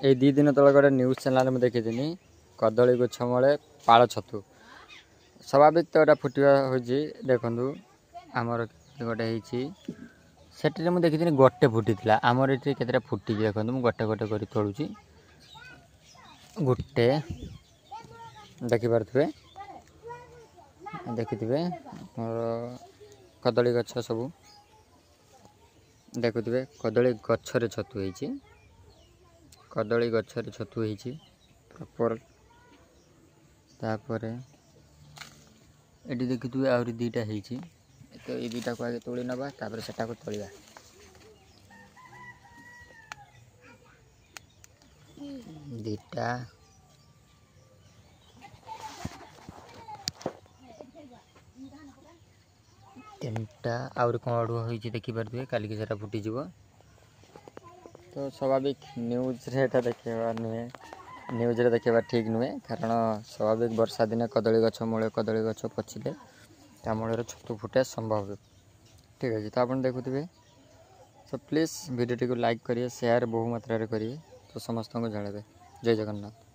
ये 2 दिन तले गोटे न्यूज चैनल में देखी कदली गछ मूले पाल छतु स्वाभाविक तो यहाँ फुटा हो देखु आमर गोटे से मुझे देखी गोटे फुटी आमर ये केतटा फुटी देखो मुझे गोटे गोटे कर तोड़ुची गोटे देखिपे देखिथे मोर कदली गछ सब देखुवे कदली गछरे छतु होती कदली गछरे छतु होती प्रॉपर तापर ये देखिए आहरी 2टा होती तो ये 2टा को आगे तोड़ी नवा तापर सेटा को तोड़िया 2टा 3टा आहरी कौन होती देखिपे काली सेटा फुटीज तो स्वाभाविक न्यूज रे देखा नुहे न्यूज रे देखा ठीक नुहे कारण स्वाभाविक वर्षा दिन कदली गछ मूले कदली गछ पचिले ता मूल छतु फुटे संभव ठीक है तो आप देखुए तो प्लीज़ वीडियो को लाइक करिए शेयर बहु मात्रा करिए तो समस्त को जणावे। जय जगन्नाथ।